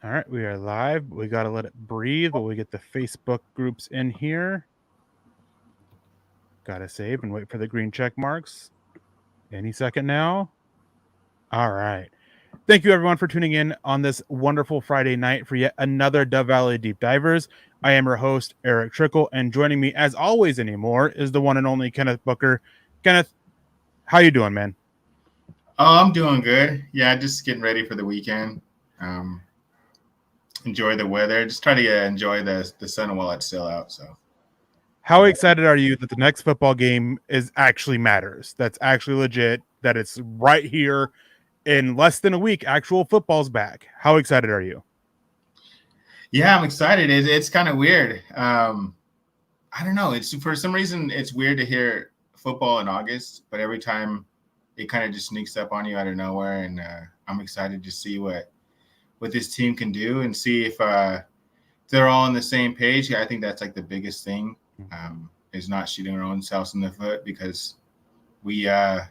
All right, we are live. We got to let it breathe while we get the Facebook groups in here. Got to save and wait for the green check marks. Any second now. All right. Thank you, everyone, for tuning in on this wonderful Friday night for yet another Dove Valley Deep Divers. I am your host, Erick Trickel, and joining me, as always anymore, is the one and only Kenneth Booker. Kenneth, how you doing, man? Oh, I'm doing good. Yeah, just getting ready for the weekend. Enjoy the weather. Just try to enjoy the sun while it's still out. So, How excited are you that the next football game is actually matters? That's actually legit. That it's right here in less than a week. Actual football's back. How excited are you? yeah, I'm excited. It's kind of weird. I don't know. It's for some reason it's weird to hear football in August, but every time it kind of just sneaks up on you out of nowhere, and I'm excited to see what this team can do and see if they're all on the same page. I think that's like the biggest thing, is not shooting our own selves in the foot, because we're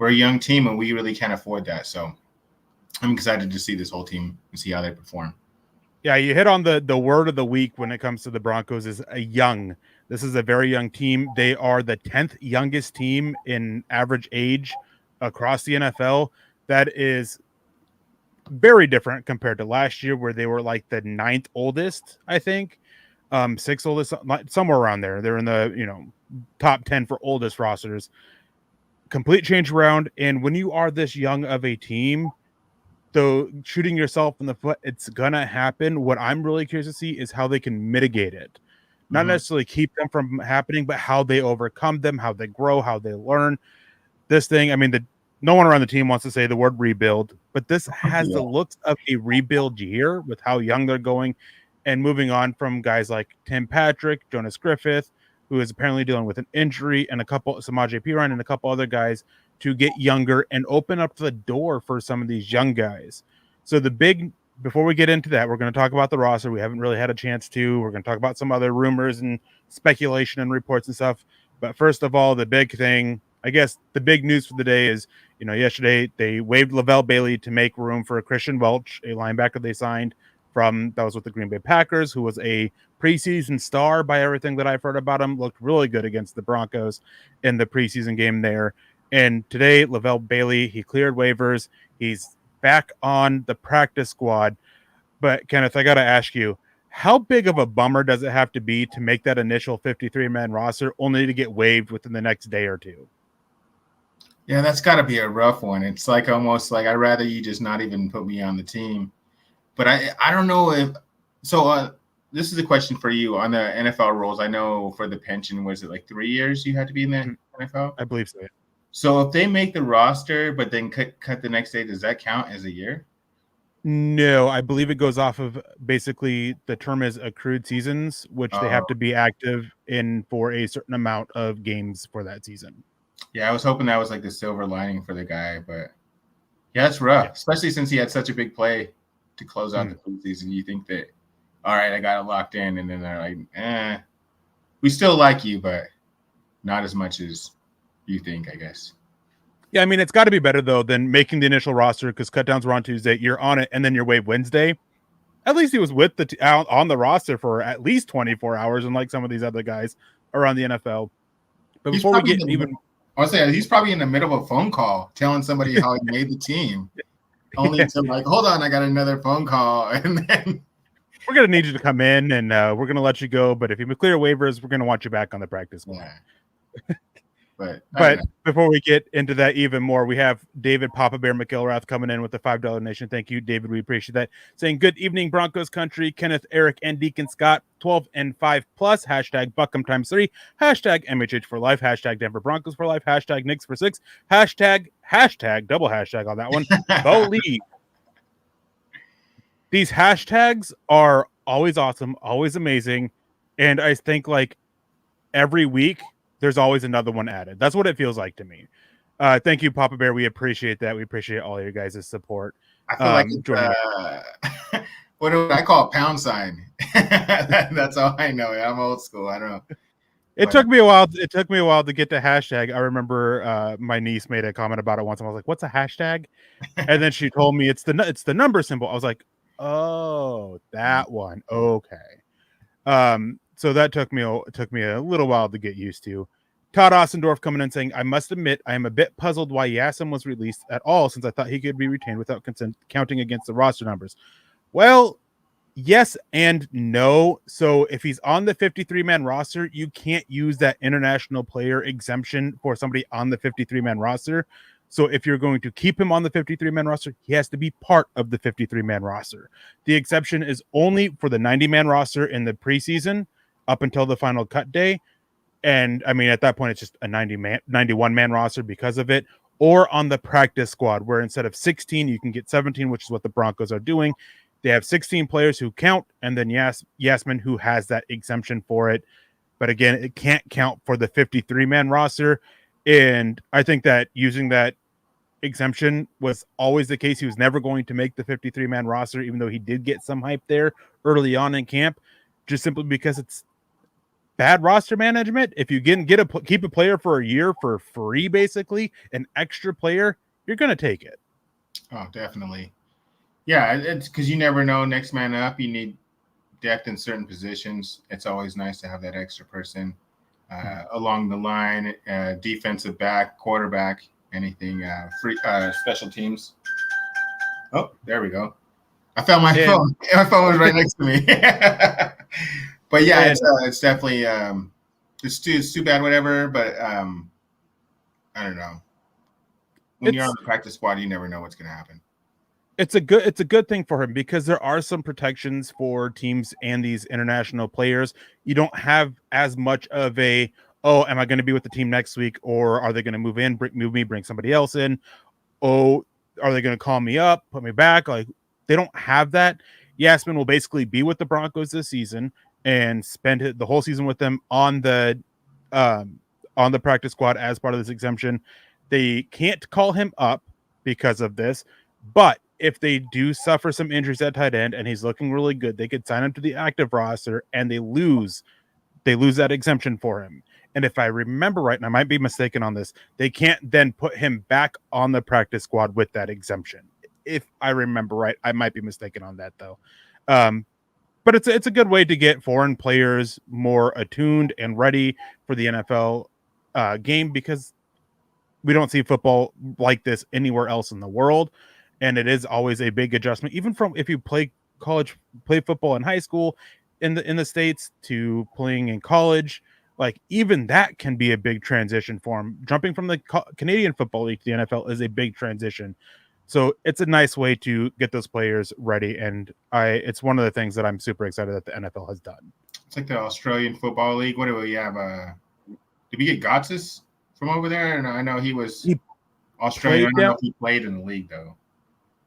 a young team and we really can't afford that. So I'm excited to see this whole team and see how they perform. Yeah, you hit on the word of the week when it comes to the Broncos is a young. This is a very young team. They are the 10th youngest team in average age across the NFL. That is very different compared to last year, where they were like the 9th oldest, I think. 6th oldest, somewhere around there. They're in the top 10 for oldest rosters. Complete change around. And when you are this young of a team, though, shooting yourself in the foot, it's gonna happen. What I'm really curious to see is how they can mitigate it. Not necessarily keep them from happening, but how they overcome them, how they grow, how they learn. This thing, I mean, no one around the team wants to say the word rebuild, but this has the looks of a rebuild year with how young they're going and moving on from guys like Tim Patrick, Jonas Griffith, who is apparently dealing with an injury, and Samaje Perine and a couple other guys to get younger and open up the door for some of these young guys. So before we get into that, we're going to talk about the roster. We haven't really had a chance to. We're going to talk about some other rumors and speculation and reports and stuff. But first of all, the big thing, I guess the big news for the day is, yesterday they waived Lavelle Bailey to make room for Christian Welch, a linebacker they signed that was with the Green Bay Packers, who was a preseason star by everything that I've heard about him. Looked really good against the Broncos in the preseason game there. And today, Lavelle Bailey, he cleared waivers. He's back on the practice squad. But Kenneth, I got to ask you, how big of a bummer does it have to be to make that initial 53-man roster only to get waived within the next day or two? Yeah, that's got to be a rough one. It's like almost like I'd rather you just not even put me on the team. But I don't know if – so this is a question for you on the NFL rules. I know for the pension, was it like 3 years you had to be in the NFL? I believe so, yeah. So if they make the roster but then cut the next day, does that count as a year? No, I believe it goes off of basically the term is accrued seasons, which they have to be active in for a certain amount of games for that season. Yeah, I was hoping that was like the silver lining for the guy, but yeah, it's rough, especially since he had such a big play to close out the preseason. You think that, all right, I got it locked in, and then they're like, we still like you, but not as much as you think, I guess. Yeah, I mean, it's got to be better, though, than making the initial roster, because cutdowns were on Tuesday. You're on it, and then you're waived Wednesday. At least he was with on the roster for at least 24 hours, unlike some of these other guys around the NFL. But before we get he's probably in the middle of a phone call telling somebody how he made the team. Only to like, hold on, I got another phone call, and then we're gonna need you to come in, and we're gonna let you go. But if you clear waivers, we're gonna want you back on the practice squad. Yeah. But before we get into that even more, we have David Papa Bear McIlrath coming in with the $5 donation. Thank you, David. We appreciate that. Saying good evening, Broncos country. Kenneth, Eric, and Deacon Scott. 12 and 5 plus. Hashtag Buckham times 3. Hashtag MHH for life. Hashtag Denver Broncos for life. Hashtag Knicks for 6. Hashtag double hashtag on that one. Believe. These hashtags are always awesome, always amazing, and I think like every week there's always another one added. That's what it feels like to me. Thank you, Papa Bear. We appreciate that. We appreciate all your guys' support. I feel like it's, what do I call it? Pound sign. That's all I know. I'm old school. I don't know. It took me a while. It took me a while to get to hashtag. I remember my niece made a comment about it once. And I was like, "What's a hashtag?" And then she told me it's the number symbol. I was like, Oh, that one. Okay. So that took me a little while to get used to. Todd Ossendorf coming in saying, I must admit, I am a bit puzzled why Yassam was released at all, since I thought he could be retained without consent, counting against the roster numbers. Well, yes and no. So if he's on the 53-man roster, you can't use that international player exemption for somebody on the 53-man roster. So if you're going to keep him on the 53-man roster, he has to be part of the 53-man roster. The exception is only for the 90-man roster in the preseason up until the final cut day. And I mean, at that point, it's just a 91-man roster because of it. Or on the practice squad, where instead of 16, you can get 17, which is what the Broncos are doing. They have 16 players who count, and then Yasmin, who has that exemption for it. But again, it can't count for the 53-man roster. And I think that using that exemption was always the case. He was never going to make the 53-man roster, even though he did get some hype there early on in camp, just simply because it's bad roster management. If you keep a player for a year for free, basically an extra player, you're going to take it. Oh, definitely. Yeah, it's because you never know. Next man up, you need depth in certain positions. It's always nice to have that extra person along the line, defensive back, quarterback, anything, free special teams. Oh, there we go. I found my phone. My phone was right next to me. But yeah, it's definitely it's too bad, whatever. But I don't know. When you're on the practice squad, you never know what's going to happen. It's a good thing for him because there are some protections for teams and these international players. You don't have as much of a, oh, am I going to be with the team next week, or are they going to bring somebody else in? Oh, are they going to call me up, put me back? Like, they don't have that. Yasmin will basically be with the Broncos this season and spend the whole season with them on the practice squad as part of this exemption. They can't call him up because of this, but if they do suffer some injuries at tight end and he's looking really good, they could sign him to the active roster and they lose that exemption for him. And if I remember right, and I might be mistaken on this, they can't then put him back on the practice squad with that exemption. If I remember right, I might be mistaken on that though. But it's a good way to get foreign players more attuned and ready for the NFL game, because we don't see football like this anywhere else in the world. And it is always a big adjustment, even from if you play football in high school in the States to playing in college. Like, even that can be a big transition for him. Jumping from the Canadian Football League to the NFL is a big transition. So it's a nice way to get those players ready. And it's one of the things that I'm super excited that the NFL has done. It's like the Australian Football League. What do we have? Did we get Gotsis from over there? And I know he was Australian. I don't know if he played in the league though.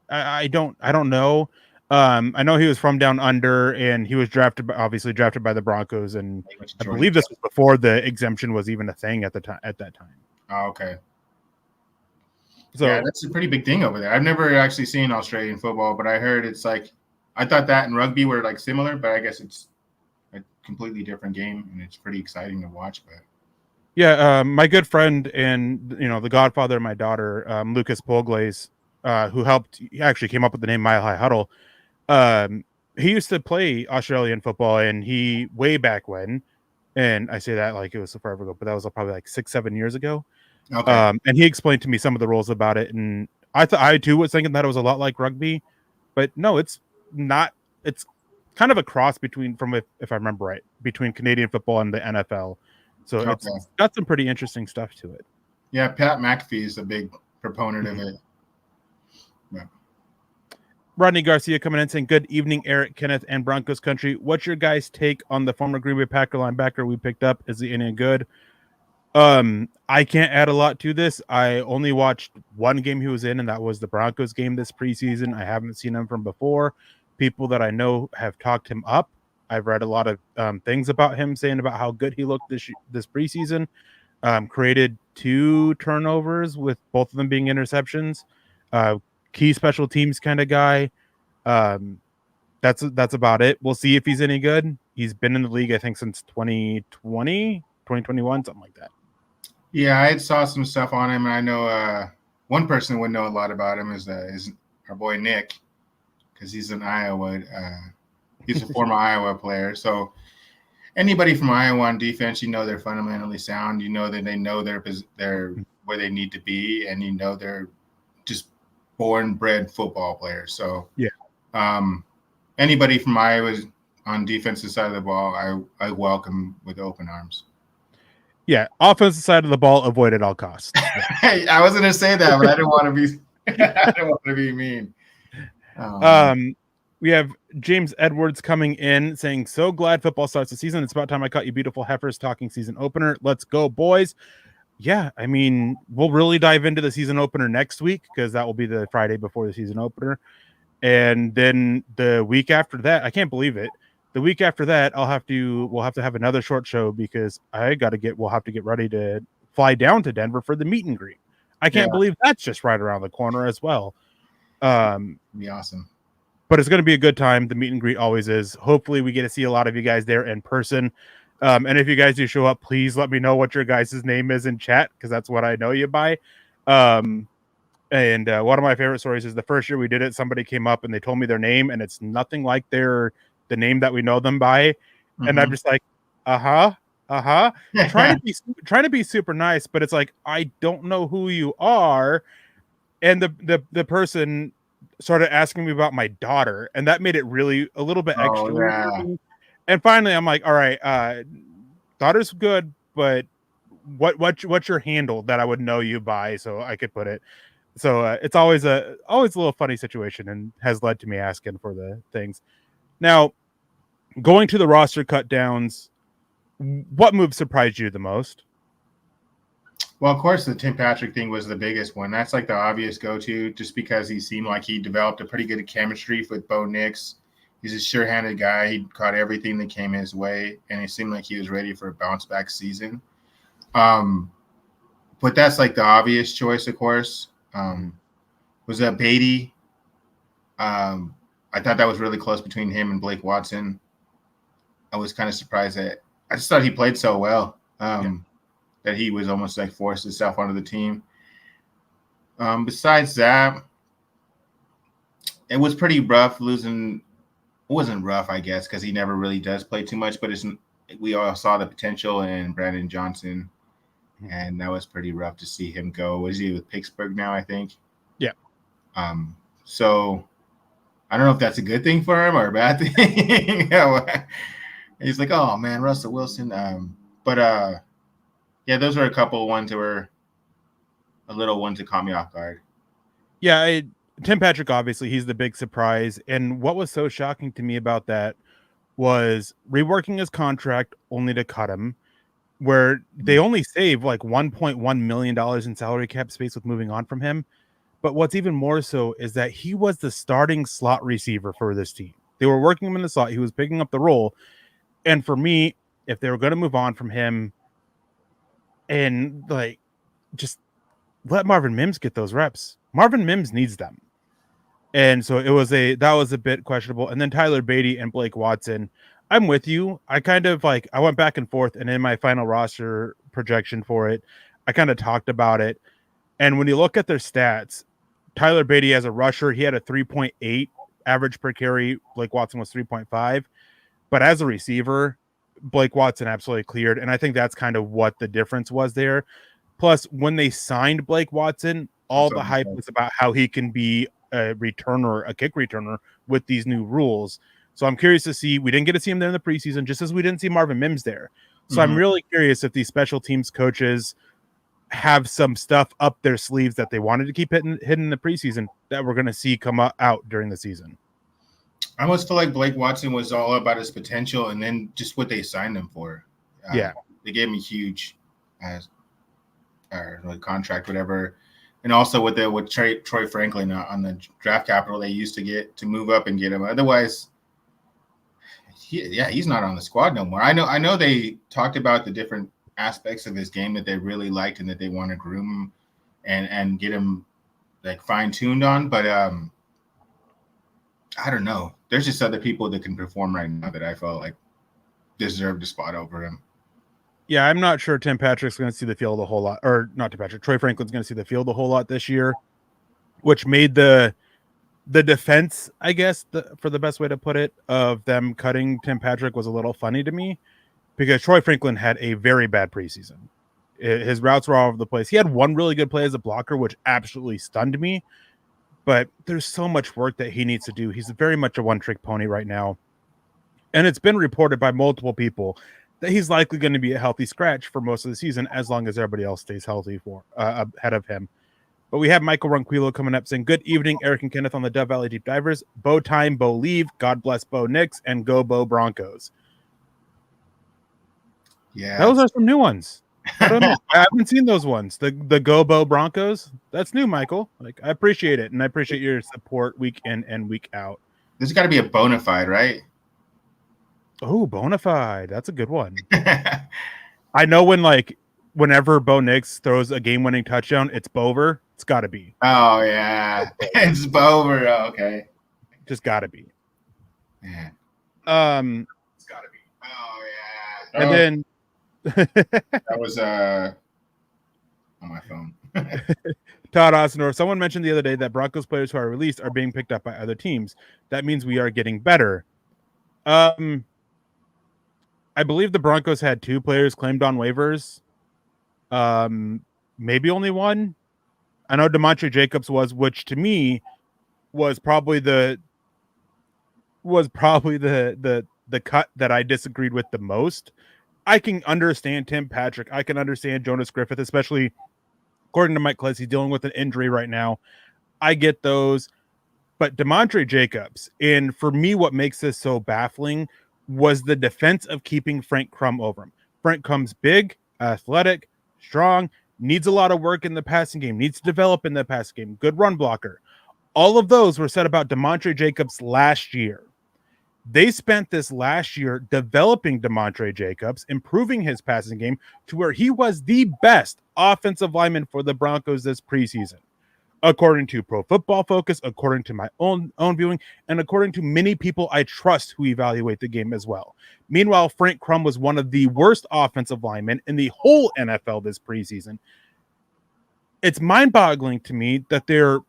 I don't know. I know he was from down under, and he was drafted by the Broncos, and I believe this was before the exemption was even a thing at that time. Oh, okay. So yeah, that's a pretty big thing over there. I've never actually seen Australian football, but I heard it's like, I thought that and rugby were like similar, but I guess it's a completely different game, and it's pretty exciting to watch. But yeah, my good friend and the godfather of my daughter, Lucas Polglaze, who he actually came up with the name Mile High Huddle. He used to play Australian football, and he way back when, and I say that like it was so forever ago, but that was probably like 6-7 years ago. Okay. And he explained to me some of the rules about it, and I too was thinking that it was a lot like rugby, but no, it's not. It's kind of a cross between, if I remember right, between Canadian football and the NFL. So it's got some pretty interesting stuff to it. Yeah, Pat McAfee is a big proponent of it. Yeah. Rodney Garcia coming in saying, good evening, Eric, Kenneth, and Broncos country. What's your guys' take on the former Green Bay Packer linebacker we picked up? Is he any good? I can't add a lot to this. I only watched one game he was in, and that was the Broncos game this preseason. I haven't seen him from before. People that I know have talked him up. I've read a lot of things about him, saying about how good he looked this preseason. Created 2 turnovers, with both of them being interceptions. Key special teams kind of guy. That's about it. We'll see if he's any good. He's been in the league, I think, since 2020, 2021, something like that. Yeah, I saw some stuff on him. I know one person would know a lot about him is our boy Nick, because he's an Iowa. He's a former Iowa player. So anybody from Iowa on defense, they're fundamentally sound. That they know their where they need to be, and they're just born bred football players. So anybody from Iowa on defensive side of the ball, I welcome with open arms. Yeah, offensive side of the ball, avoid at all costs. I was going to say that, but I didn't want to be. I didn't want to be mean. We have James Edwards coming in saying, "So glad football starts the season. It's about time I caught you beautiful heifers talking season opener. Let's go, boys." Yeah, I mean, we'll really dive into the season opener next week because that will be the Friday before the season opener. And then the week after that, I can't believe it. The week after that, we'll have to have another short show because we'll have to get ready to fly down to Denver for the meet and greet. I can't believe that's just right around the corner as well. Be awesome. But it's going to be a good time. The meet and greet always is. Hopefully we get to see a lot of you guys there in person. And if you guys do show up, please let me know what your guys' name is in chat because that's what I know you by. And one of my favorite stories is the first year we did it, somebody came up and they told me their name and it's nothing like the name that we know them by. Mm-hmm. And I'm just like, trying to be super nice, but it's like, I don't know who you are. And the person started asking me about my daughter, and that made it really a little bit extra. Weird. And finally I'm like, all right, daughter's good, but what's your handle that I would know you by so I could put it. So it's always a little funny situation and has led to me asking for the things. Now, going to the roster cut downs, what move surprised you the most? Well, of course, the Tim Patrick thing was the biggest one. That's like the obvious go-to just because he seemed like he developed a pretty good chemistry with Bo Nix. He's a sure-handed guy. He caught everything that came his way, and it seemed like he was ready for a bounce-back season. But that's like the obvious choice, of course. Was that Beatty? I thought that was really close between him and Blake Watson. I was kind of surprised that I just thought he played so well that he was almost like forced himself onto the team. Besides that, it was pretty rough losing. It wasn't rough, I guess, because he never really does play too much. But we all saw the potential in Brandon Johnson, and that was pretty rough to see him go. Is he with Pittsburgh now? I think. Yeah. So I don't know if that's a good thing for him or a bad thing. He's like, oh man, Russell Wilson. But those were a couple of ones that were a little ones that caught me off guard. Yeah, Tim Patrick, obviously, he's the big surprise. And what was so shocking to me about that was reworking his contract only to cut him, where they only save like $1.1 million in salary cap space with moving on from him. But what's even more so is that he was the starting slot receiver for this team. They were working him in the slot. He was picking up the role. And for me, if they were going to move on from him and like just let Marvin Mims get those reps, Marvin Mims needs them. And so that was a bit questionable. And then Tyler Beatty and Blake Watson, I'm with you. I went back and forth, and in my final roster projection for it, I kind of talked about it. And when you look at their stats, Tyler Beatty as a rusher, he had a 3.8 average per carry. Blake Watson was 3.5. But as a receiver, Blake Watson absolutely cleared. And I think that's kind of what the difference was there. Plus, when they signed Blake Watson, all the hype was about how he can be a returner, a kick returner with these new rules. So I'm curious to see. We didn't get to see him there in the preseason, just as we didn't see Marvin Mims there. So I'm really curious if these special teams coaches have some stuff up their sleeves that they wanted to keep hidden in the preseason that we're going to see come out during the season. I almost feel like Blake Watson was all about his potential and then just what they signed him for. They gave him a huge contract, whatever. And also with Troy Franklin on the draft capital they used to get to move up and get him. Otherwise, he's not on the squad no more. I know they talked about the different aspects of his game that they really liked and that they want to groom and get him like fine-tuned on. But I don't know. There's just other people that can perform right now that I felt like deserved a spot over him. Yeah, I'm not sure Tim Patrick's going to see the field a whole lot, or not Tim Patrick. Troy Franklin's going to see the field a whole lot this year, which made the The defense, I guess, for the best way to put it, of them cutting Tim Patrick was a little funny to me because Troy Franklin had a very bad preseason. His routes were all over the place. He had one really good play as a blocker, which absolutely stunned me. But there's so much work that he needs to do. He's very much a one-trick pony right now. And it's been reported by multiple people that he's likely going to be a healthy scratch for most of the season as long as everybody else stays healthy for ahead of him. But we have Michael Ronquillo coming up saying, good evening, Eric and Kenneth on the Dove Valley Deep Divers. Bow time, Bo leave. God bless Bo Nix and go Bo Broncos. Yeah. Those are some new ones. I don't know. I haven't seen those ones. The Go Bo Broncos. That's new, Michael. Like, I appreciate it. And I appreciate your support week in and week out. There's got to be a bona fide, right? Oh, bona fide. That's a good one. I know whenever Bo Nix throws a game-winning touchdown, it's Bover. It's got to be. Oh, yeah. It's Bover. Oh, okay. Just got to be. Yeah. It's got to be. Oh, yeah. And then that was on my phone. Todd Osnor, someone mentioned the other day that Broncos players who are released are being picked up by other teams. That means we are getting better. I believe the Broncos had 2 players claimed on waivers. Maybe only one. I know DeMontre Jacobs was, which to me was probably the cut that I disagreed with the most. I can understand Tim Patrick. I can understand Jonas Griffith, especially according to Mike Kless, he's dealing with an injury right now. I get those. But DeMontre Jacobs, and for me, what makes this so baffling was the defense of keeping Frank Crum over him. Frank Crum's big, athletic, strong, needs a lot of work in the passing game, needs to develop in the passing game, good run blocker. All of those were said about DeMontre Jacobs last year. They spent this last year developing DeMontre Jacobs, improving his passing game to where he was the best offensive lineman for the Broncos this preseason. According to Pro Football Focus, according to my own viewing, and according to many people I trust who evaluate the game as well. Meanwhile, Frank Crum was one of the worst offensive linemen in the whole NFL this preseason. It's mind-boggling to me that there are a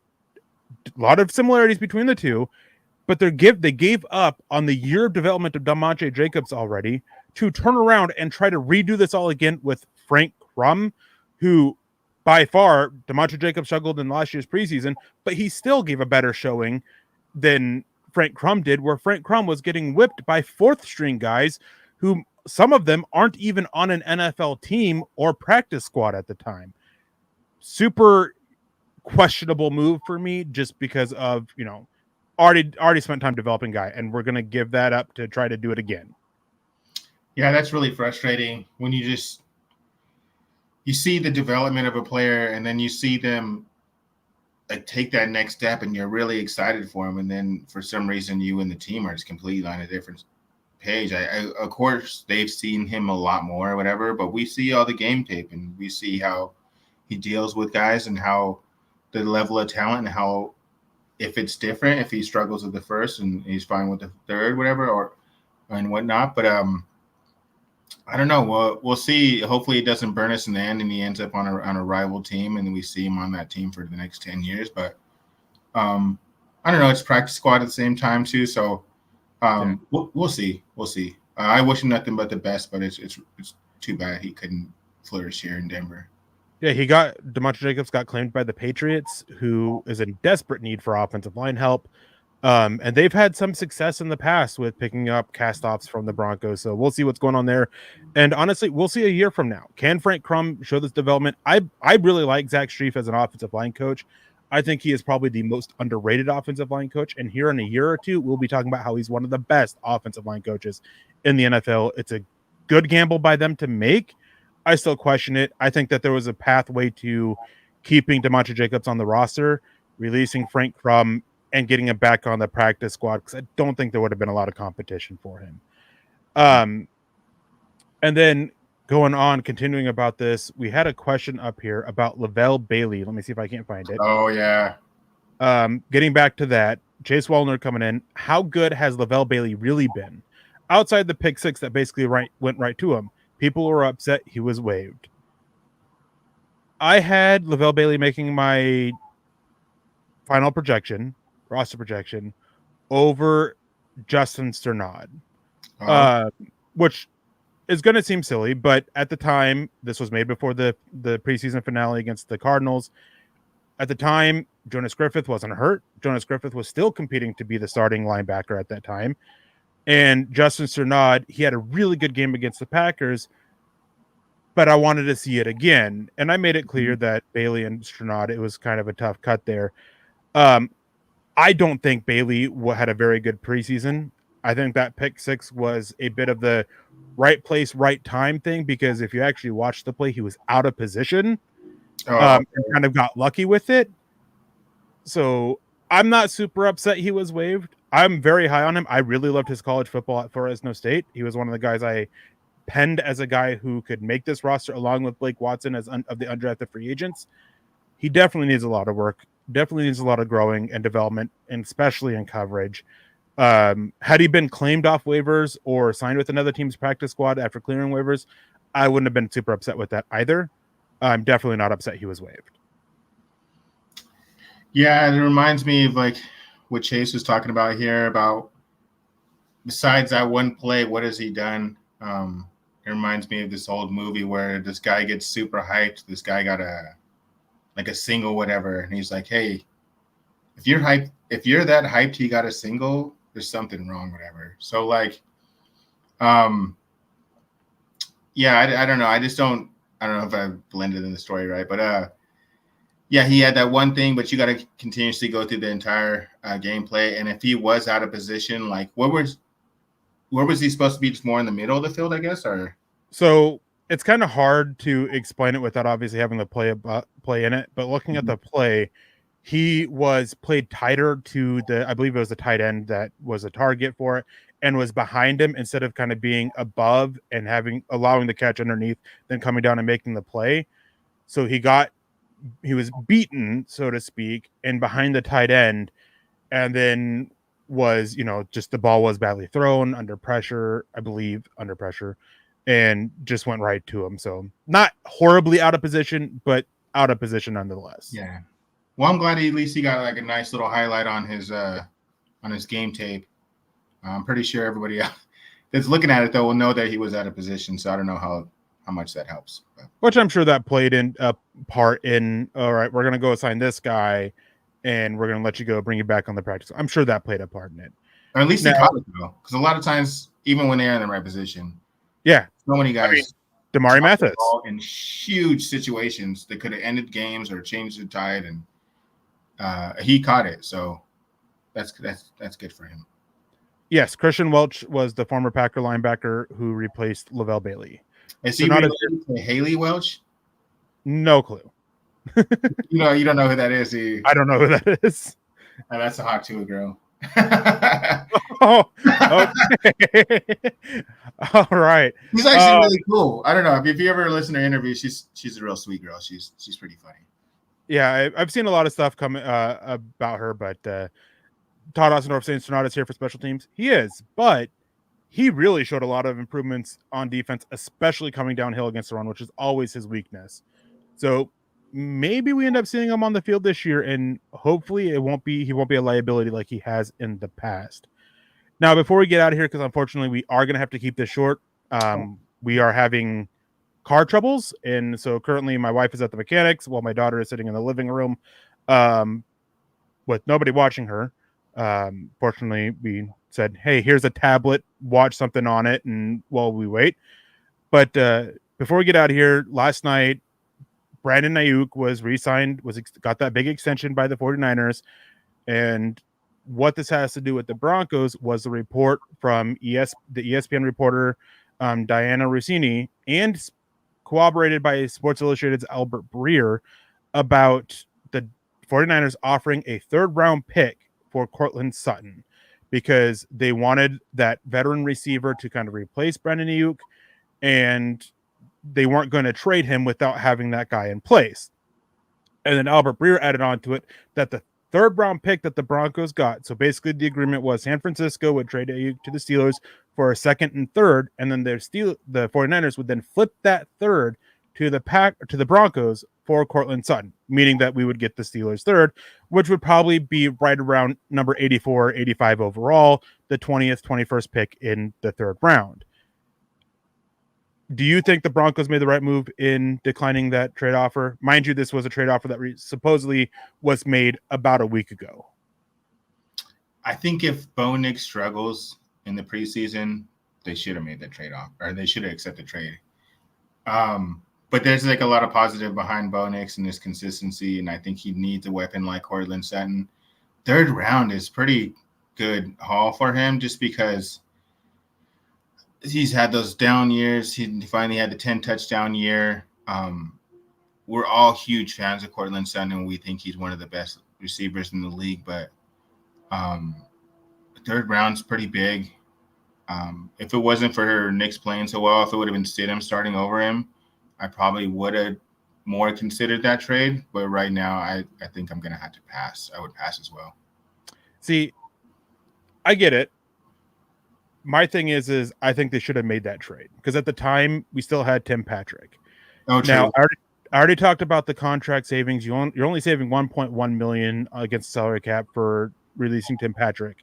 lot of similarities between the two, but they gave up on the year of development of DeMontre Jacobs already to turn around and try to redo this all again with Frank Crum, who by far, DeMontre Jacobs struggled in last year's preseason, but he still gave a better showing than Frank Crum did, where Frank Crum was getting whipped by 4th-string guys who some of them aren't even on an NFL team or practice squad at the time. Super questionable move for me just because of, already spent time developing guy, and we're going to give that up to try to do it again. Yeah, that's really frustrating when you see the development of a player and then you see them take that next step and you're really excited for them. And then for some reason you and the team are just completely on a different page. Of course, they've seen him a lot more or whatever, but we see all the game tape and we see how he deals with guys and how the level of talent and how if it's different, if he struggles with the first and he's fine with the third, whatever, and whatnot. But I don't know. We'll see. Hopefully, it doesn't burn us in the end, and he ends up on a rival team, and we see him on that team for the next 10 years. But I don't know. It's practice squad at the same time too, so we'll see. We'll see. I wish him nothing but the best, but it's too bad he couldn't flourish here in Denver. Yeah, DeMontre Jacobs got claimed by the Patriots, who is in desperate need for offensive line help. And they've had some success in the past with picking up cast-offs from the Broncos. So we'll see what's going on there. And honestly, we'll see a year from now. Can Frank Crum show this development? I really like Zach Strief as an offensive line coach. I think he is probably the most underrated offensive line coach. And here in a year or two, we'll be talking about how he's one of the best offensive line coaches in the NFL. It's a good gamble by them to make. I still question it. I think that there was a pathway to keeping DeMontre Jacobs on the roster, releasing Frank Crum, and getting him back on the practice squad because I don't think there would have been a lot of competition for him. And then going on, continuing about this, we had a question up here about Lavelle Bailey. Let me see if I can't find it. Oh, yeah. Getting back to that, Chase Wallner coming in. How good has Lavelle Bailey really been? Outside the pick six that basically went right to him, people were upset he was waived. I had Lavelle Bailey making my final projection roster projection over Justin Sternad, Uh, which is going to seem silly, but at the time, this was made before the preseason finale against the Cardinals. At the time, Jonas Griffith wasn't hurt. Jonas Griffith was still competing to be the starting linebacker at that time. And Justin Sternad, he had a really good game against the Packers, but I wanted to see it again. And I made it clear that Bailey and Sternad, it was kind of a tough cut there. I don't think Bailey had a very good preseason. I think that pick six was a bit of the right place, right time thing, because if you actually watch the play, he was out of position and kind of got lucky with it. So I'm not super upset he was waived. I'm very high on him. I really loved his college football at Fresno State. He was one of the guys I penned as a guy who could make this roster along with Blake Watson as of the undrafted free agents. He definitely needs a lot of work, definitely needs a lot of growing and development, and especially in coverage. Had he been claimed off waivers or signed with another team's practice squad after clearing waivers, I wouldn't have been super upset with that either. I'm definitely not upset he was waived. Yeah, it reminds me of like what Chase was talking about here about besides that one play, what has he done? It reminds me of this old movie where this guy gets super hyped. This guy got a single, whatever, and he's like, "Hey, if you're that hyped, he got a single. There's something wrong, whatever." So like, yeah, I don't know. I don't know if I blended in the story right, but yeah, he had that one thing, but you got to continuously go through the entire gameplay. And if he was out of position, like where was he supposed to be? Just more in the middle of the field, I guess, or so it's kind of hard to explain it without obviously having the play in it. But looking at the play, he was played tighter to I believe it was the tight end that was a target for it, and was behind him instead of kind of being above and allowing the catch underneath, then coming down and making the play. So he was beaten, so to speak, and behind the tight end, and then was, just the ball was badly thrown under pressure, and just went right to him. So not horribly out of position, but out of position nonetheless. Yeah. Well, I'm glad at least he got like a nice little highlight on his game tape. I'm pretty sure everybody that's looking at it though will know that he was out of position. So I don't know how much that helps. Which I'm sure that played in a part in, all right, we're going to go assign this guy and we're going to let you go, bring you back on the practice. I'm sure that played a part in it. Or at least he caught it though. Because a lot of times, even when they're in the right position, yeah, so many guys Damari Mathis in huge situations that could have ended games or changed the tide, and he caught it. So that's good for him. Yes, Christian Welch was the former Packer linebacker who replaced Lavelle Bailey. Is he related to Haley Welch? No clue. You don't know who that is. I don't know who that is. That's a hot too girl. Oh, okay. All right. She's actually really cool. I don't know if you ever listen to her interview. She's a real sweet girl. She's pretty funny. Yeah, I've seen a lot of stuff come about her, but Todd Ossendorf saying Sonata is here for special teams. He is, but he really showed a lot of improvements on defense, especially coming downhill against the run, which is always his weakness. So maybe we end up seeing him on the field this year, and hopefully he won't be a liability like he has in the past. Now, before we get out of here, because unfortunately we are going to have to keep this short, we are having car troubles, and so currently my wife is at the mechanics while my daughter is sitting in the living room with nobody watching her. Fortunately, we said, hey, here's a tablet, watch something on it, and while we wait. But before we get out of here, last night, Brandon Ayuk was re-signed, got that big extension by the 49ers. And what this has to do with the Broncos was the report from the ESPN reporter, Diana Rossini, and corroborated by Sports Illustrated's Albert Breer about the 49ers offering a third-round pick for Cortland Sutton because they wanted that veteran receiver to kind of replace Brandon Ayuk, and they weren't going to trade him without having that guy in place. And then Albert Breer added on to it that the third-round pick that the Broncos got, so basically the agreement was San Francisco would trade Ayuk to the Steelers for a second and third, and then the 49ers would then flip that third to the Broncos for Cortland Sutton, meaning that we would get the Steelers third, which would probably be right around number 84, 85 overall, the 20th, 21st pick in the third round. Do you think the Broncos made the right move in declining that trade offer? Mind you, this was a trade offer that supposedly was made about a week ago. I think if Bo Nix struggles in the preseason, they should have made the trade off, or they should have accepted the trade. But there's like a lot of positive behind Bo Nix and his consistency, and I think he needs a weapon like Cortland Sutton. Third round is pretty good haul for him, just because he's had those down years. He finally had the 10 touchdown year. We're all huge fans of Cortland Sutton, and we think he's one of the best receivers in the league. But third round's pretty big. If it wasn't for Knicks playing so well, if it would have been Stidham starting over him, I probably would have more considered that trade. But right now, I think I'm going to have to pass. I would pass as well. See, I get it. My thing is I think they should have made that trade, because at the time we still had Tim Patrick. Oh, true. Now, I already talked about the contract savings. You're only saving $1.1 million against the salary cap for releasing Tim Patrick.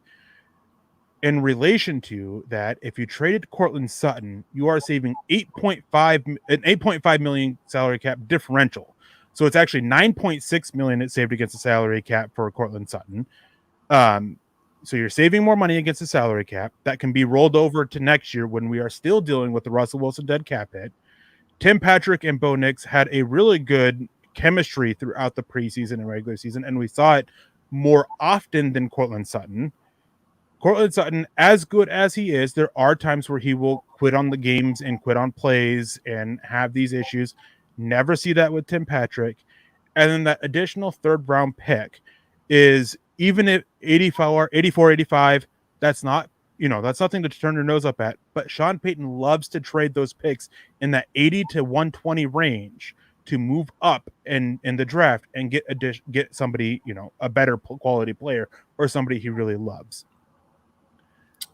In relation to that, if you traded Cortland Sutton, you are saving $8.5 million salary cap differential. So it's actually $9.6 million it saved against the salary cap for Cortland Sutton. So you're saving more money against the salary cap that can be rolled over to next year when we are still dealing with the Russell Wilson dead cap hit. Tim Patrick and Bo Nix had a really good chemistry throughout the preseason and regular season, and we saw it more often than Cortland Sutton. Cortland Sutton, as good as he is, there are times where he will quit on the games and quit on plays and have these issues. Never see that with Tim Patrick. And then that additional third round pick is, even if 84, 85, that's not, that's nothing to turn your nose up at. But Sean Payton loves to trade those picks in that 80 to 120 range to move up in the draft and get somebody, a better quality player or somebody he really loves.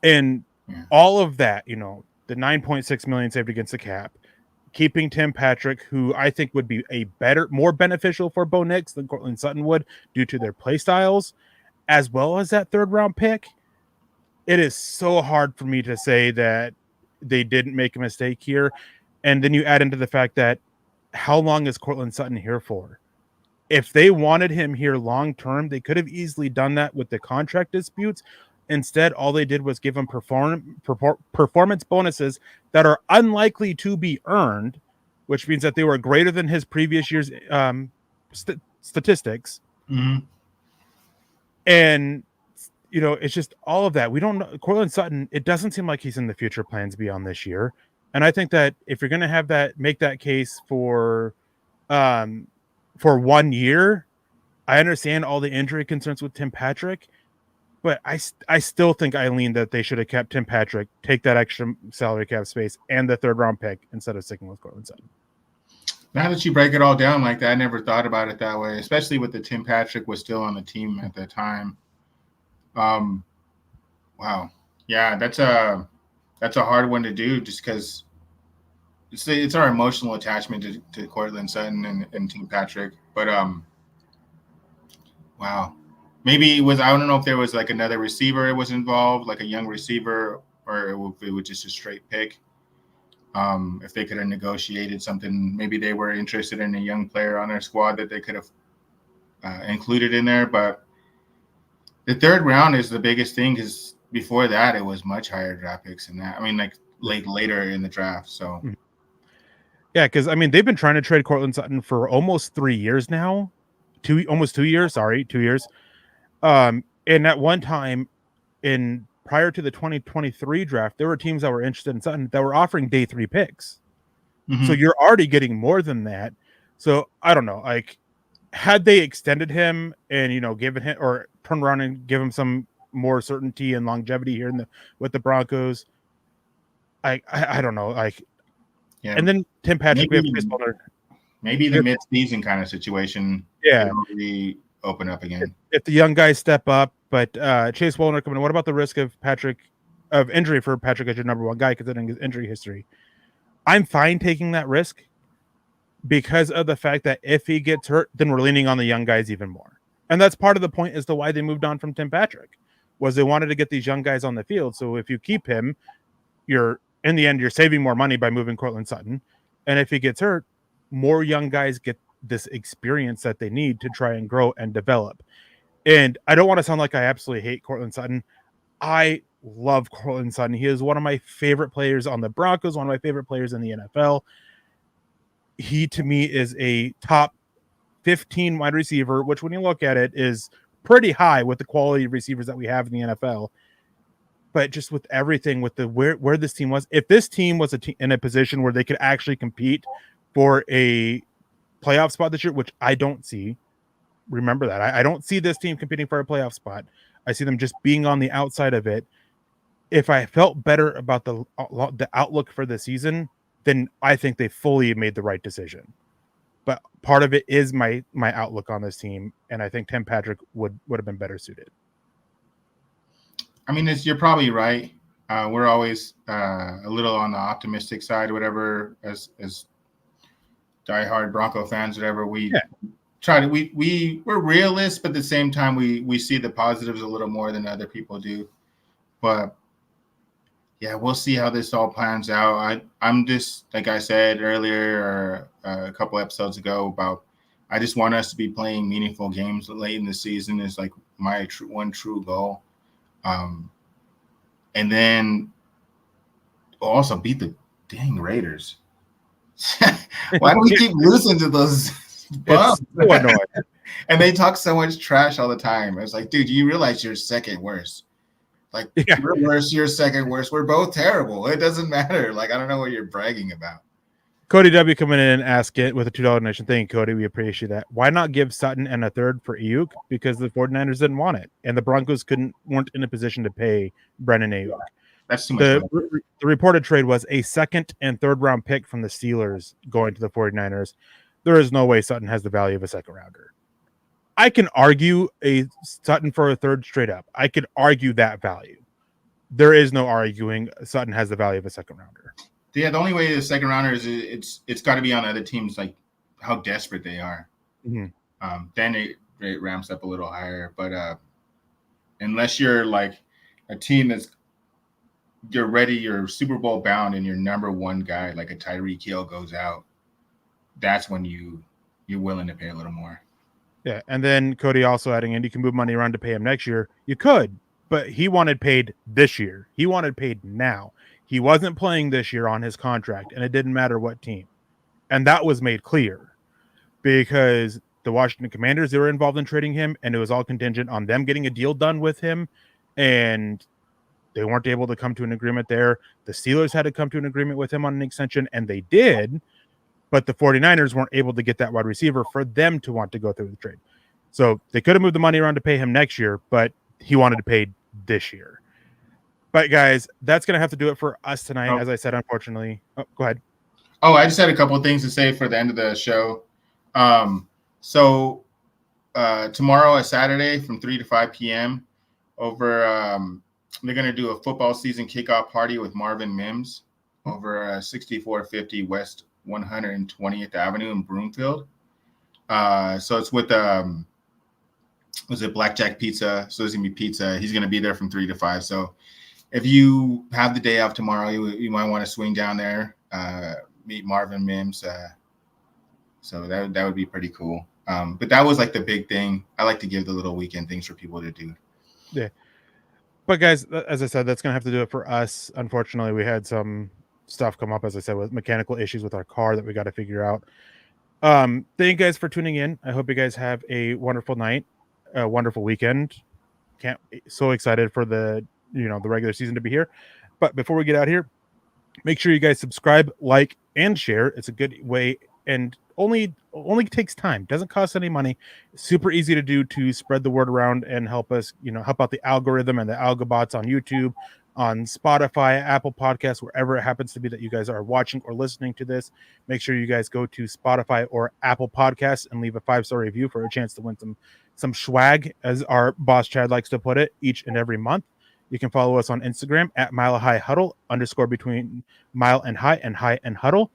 And all of that, the $9.6 million saved against the cap, keeping Tim Patrick, who I think would be more beneficial for Bo Nix than Cortland Sutton would due to their play styles, as well as that third round pick. It is so hard for me to say that they didn't make a mistake here. And then you add into the fact that how long is Cortland Sutton here for? If they wanted him here long term, they could have easily done that with the contract disputes. Instead, all they did was give him performance bonuses that are unlikely to be earned, which means that they were greater than his previous year's statistics. Mm-hmm. And, it's just all of that. We don't know. Cortland Sutton, it doesn't seem like he's in the future plans beyond this year. And I think that if you're going to make that case for 1 year, I understand all the injury concerns with Tim Patrick. But I still think, Eileen, that they should have kept Tim Patrick, take that extra salary cap space and the third round pick instead of sticking with Cortland Sutton. Now that you break it all down like that, I never thought about it that way, especially with the Tim Patrick was still on the team at that time. Wow. Yeah, that's a hard one to do, just because it's our emotional attachment to Cortland Sutton and Tim Patrick. But wow. Maybe I don't know if there was like another receiver that was involved, like a young receiver, or if it was just a straight pick. If they could have negotiated something, maybe they were interested in a young player on their squad that they could have included in there. But the third round is the biggest thing, because before that, it was much higher draft picks than that. I mean, like later in the draft. So, yeah, because they've been trying to trade Cortland Sutton for almost 3 years now. 2 years. Sorry, 2 years. And at one time, prior to the 2023 draft, there were teams that were interested in Sutton that were offering day 3 picks. Mm-hmm. So you're already getting more than that. So I don't know, like, had they extended him and given him, or turned around and give him some more certainty and longevity here with the Broncos, I don't know, like, yeah. And then Tim Patrick, maybe the mid-season kind of situation, really open up again if the young guys step up. But Chase Woolner coming in. What about the risk of injury for Patrick as your number one guy, considering his injury history? I'm fine taking that risk, because of the fact that if he gets hurt, then we're leaning on the young guys even more. And that's part of the point as to why they moved on from Tim Patrick, was they wanted to get these young guys on the field. So if you keep him, you're in the end, you're saving more money by moving Cortland Sutton. And if he gets hurt, more young guys get this experience that they need to try and grow and develop. And I don't want to sound like I absolutely hate Cortland Sutton. I love Cortland Sutton. He is one of my favorite players on the Broncos, one of my favorite players in the NFL. He, to me, is a top 15 wide receiver, which when you look at it is pretty high with the quality of receivers that we have in the NFL. But just with everything, with the where this team was, if this team was in a position where they could actually compete for a playoff spot this year, which I don't see, remember that. I don't see this team competing for a playoff spot. I see them just being on the outside of it. If I felt better about the outlook for the season, then I think they fully made the right decision. But part of it is my outlook on this team, and I think Tim Patrick would have been better suited. I mean, you're probably right. We're always a little on the optimistic side, whatever, as diehard Bronco fans, whatever. We try to we're realists, but at the same time, we see the positives a little more than other people do. But yeah, we'll see how this all plans out. I'm just, like I said earlier or a couple episodes ago, about I just want us to be playing meaningful games late in the season is like my one true goal. And then we'll also beat the dang Raiders. Why do we keep losing to those bums? So annoying. And they talk so much trash all the time. It's like, dude, you realize you're second worst. Like, We're worse, you're second worst. We're both terrible. It doesn't matter. Like, I don't know what you're bragging about. Cody W coming in and ask it with a $2 donation. Thank you, Cody. We appreciate that. Why not give Sutton and a third for Ayuk? Because the 49ers didn't want it, and the Broncos weren't in a position to pay Brennan Ayuk. That's too much. The reported trade was a second and third round pick from the Steelers going to the 49ers. There is no way Sutton has the value of a second rounder. I can argue a Sutton for a third straight up. I could argue that value. There is no arguing Sutton has the value of a second rounder. Yeah, the only way the second rounder is it's got to be on other teams, like how desperate they are. Mm-hmm. Then it ramps up a little higher. But unless you're like a team you're ready, you're Super Bowl bound, and your number one guy like a Tyreek Hill goes out, that's when you're willing to pay a little more. Yeah, and then Cody also adding in, you can move money around to pay him next year. You could, but he wanted paid this year. He wanted paid now. He wasn't playing this year on his contract, and it didn't matter what team. And that was made clear because the Washington Commanders, they were involved in trading him, and it was all contingent on them getting a deal done with him, and they weren't able to come to an agreement there. The Steelers had to come to an agreement with him on an extension, and they did, but the 49ers weren't able to get that wide receiver for them to want to go through the trade. So they could have moved the money around to pay him next year, but he wanted to pay this year. But guys, that's going to have to do it for us tonight. As I said, unfortunately. Oh, go ahead. Oh, I just had a couple of things to say for the end of the show. So tomorrow is Saturday from 3 to 5 p.m. over they're going to do a football season kickoff party with Marvin Mims over 6450 West 120th Avenue in Broomfield. So it's with was it Blackjack Pizza? So it's going to be pizza. He's going to be there from 3 to 5. So if you have the day off tomorrow, you might want to swing down there, meet Marvin Mims. So that would be pretty cool. But that was like the big thing. I like to give the little weekend things for people to do. Yeah. But guys, as I said, that's going to have to do it for us. Unfortunately, we had some stuff come up, as I said, with mechanical issues with our car that we got to figure out. Thank you guys for tuning in. I hope you guys have a wonderful night, a wonderful weekend. So excited for the regular season to be here. But before we get out here, make sure you guys subscribe, like, and share. It's a good way, and only takes time. Doesn't cost any money. Super easy to do to spread the word around and help us, help out the algorithm and the algobots on YouTube, on Spotify, Apple Podcasts, wherever it happens to be that you guys are watching or listening to this. Make sure you guys go to Spotify or Apple Podcasts and leave a 5-star review for a chance to win some swag, as our boss Chad likes to put it, each and every month. You can follow us on Instagram at Mile High Huddle _ between Mile and High and Huddle.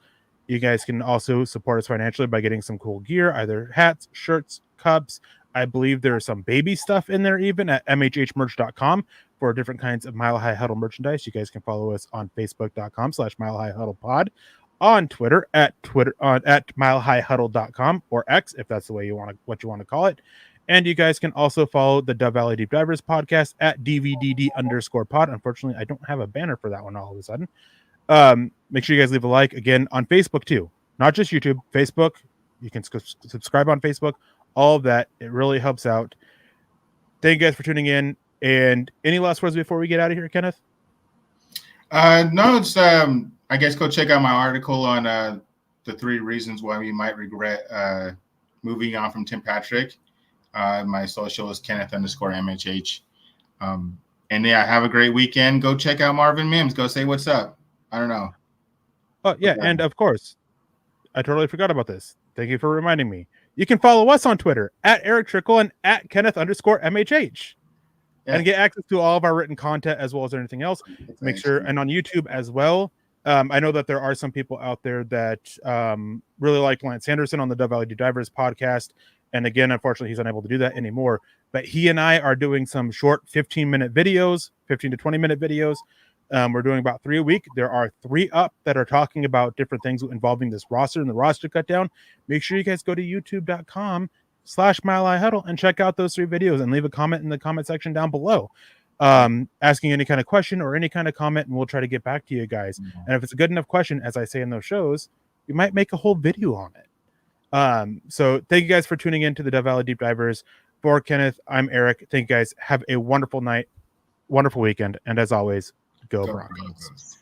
You guys can also support us financially by getting some cool gear, either hats, shirts, cups. I believe there's some baby stuff in there even at mhhmerch.com for different kinds of Mile High Huddle merchandise. You guys can follow us on facebook.com/Mile High Huddle Pod, on Twitter at milehighhuddle.com, or X if that's the way you want to what you want to call it. And you guys can also follow the Dove Valley Deep Divers podcast at DVDD_pod. Unfortunately, I don't have a banner for that one all of a sudden. Make sure you guys leave a like again on Facebook too, not just YouTube, Facebook. You can subscribe on Facebook, all of that. It really helps out. Thank you guys for tuning in. And any last words before we get out of here, Kenneth? No, it's I guess go check out my article on the 3 reasons why we might regret moving on from Tim Patrick. My social is Kenneth_MHH. And yeah, have a great weekend. Go check out Marvin Mims. Go say what's up. I don't know. Oh, yeah. And of course, I totally forgot about this. Thank you for reminding me. You can follow us on Twitter at Erick Trickel and at Kenneth_MHH. Yeah. And get access to all of our written content as well as anything else. Make sure, and on YouTube as well. I know that there are some people out there that really like Lance Sanderson on the Dove Valley Deep Divers podcast. And again, unfortunately, he's unable to do that anymore. But he and I are doing some short 15-minute videos, 15 to 20-minute videos. We're doing about 3 a week. There are 3 up that are talking about different things involving this roster and the roster cut down. Make sure you guys go to youtube.com/Mile High Huddle and check out those 3 videos and leave a comment in the comment section down below. Asking any kind of question or any kind of comment, and we'll try to get back to you guys. And if it's a good enough question, as I say in those shows, we might make a whole video on it. So thank you guys for tuning in to the Dove Valley Deep Divers. For Kenneth, I'm Eric. Thank you guys. Have a wonderful night, wonderful weekend, and as always, go Broncos.